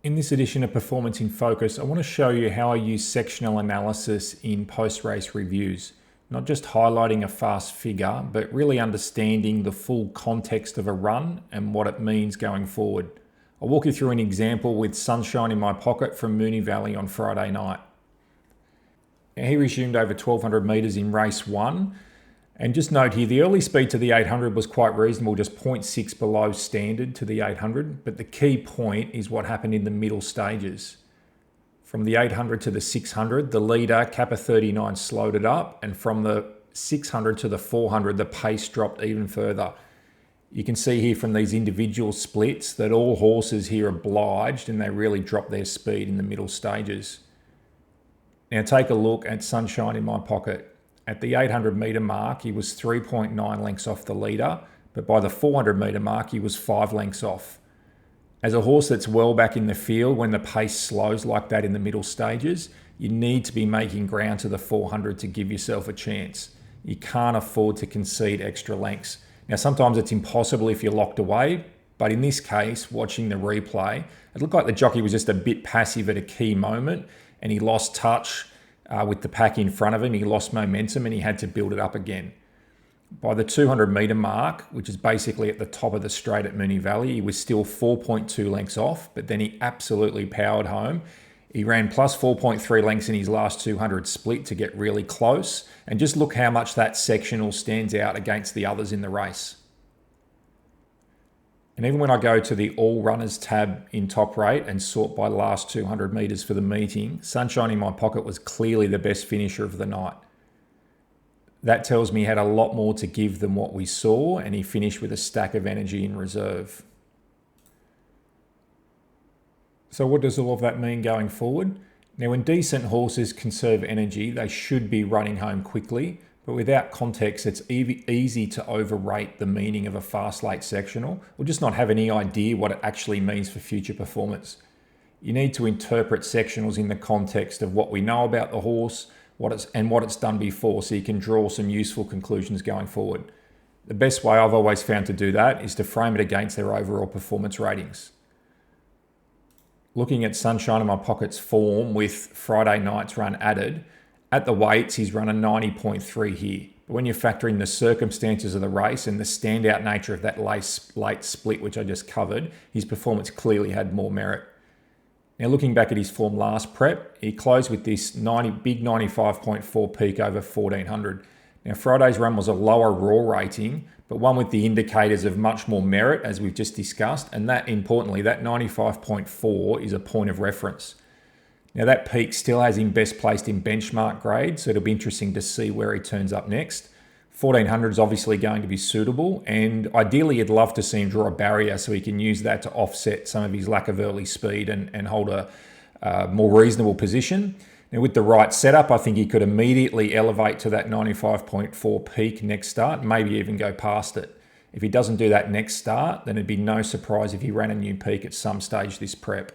In this edition of Performance in Focus, I want to show you how I use sectional analysis in post-race reviews. Not just highlighting a fast figure, but really understanding the full context of a run and what it means going forward. I'll walk you through an example with Sunshine in My Pocket from Moonee Valley on Friday night. Now, he resumed over 1,200 metres in race 1. And just note here, the early speed to the 800 was quite reasonable, just 0.6 below standard to the 800. But the key point is what happened in the middle stages. From the 800 to the 600, the leader, Kappa 39, slowed it up. And from the 600 to the 400, the pace dropped even further. You can see here from these individual splits that all horses here are obliged and they really drop their speed in the middle stages. Now take a look at Sunshine in My Pocket. At the 800 metre mark, he was 3.9 lengths off the leader, but by the 400 metre mark, he was 5 lengths off. As a horse that's well back in the field, when the pace slows like that in the middle stages, you need to be making ground to the 400 to give yourself a chance. You can't afford to concede extra lengths. Now, sometimes it's impossible if you're locked away, but in this case, watching the replay, it looked like the jockey was just a bit passive at a key moment, and he lost touch with the pack in front of him. He lost momentum and he had to build it up again. By the 200 metre mark, which is basically at the top of the straight at Moonee Valley, he was still 4.2 lengths off, but then he absolutely powered home. He ran plus 4.3 lengths in his last 200 split to get really close. And just look how much that sectional stands out against the others in the race. And even when I go to the All Runners tab in TopRate and sort by last 200 metres for the meeting, Sunshine in My Pocket was clearly the best finisher of the night. That tells me he had a lot more to give than what we saw, and he finished with a stack of energy in reserve. So what does all of that mean going forward? Now, when decent horses conserve energy, they should be running home quickly. But without context, it's easy to overrate the meaning of a fast late sectional or just not have any idea what it actually means for future performance. You need to interpret sectionals in the context of what we know about the horse what it's done before, so you can draw some useful conclusions going forward. The best way I've always found to do that is to frame it against their overall performance ratings. Looking at Sunshine in My Pocket's form with Friday night's run added, at the weights, he's run a 90.3 here. But when you factor in the circumstances of the race and the standout nature of that late split, which I just covered, his performance clearly had more merit. Now, looking back at his form last prep, he closed with this big 95.4 peak over 1400. Now, Friday's run was a lower raw rating, but one with the indicators of much more merit, as we've just discussed. And that, importantly, that 95.4 is a point of reference. Now, that peak still has him best placed in benchmark grade, so it'll be interesting to see where he turns up next. 1400 is obviously going to be suitable, and ideally you'd love to see him draw a barrier so he can use that to offset some of his lack of early speed and hold a more reasonable position. Now, with the right setup, I think he could immediately elevate to that 95.4 peak next start, maybe even go past it. If he doesn't do that next start, then it'd be no surprise if he ran a new peak at some stage this prep.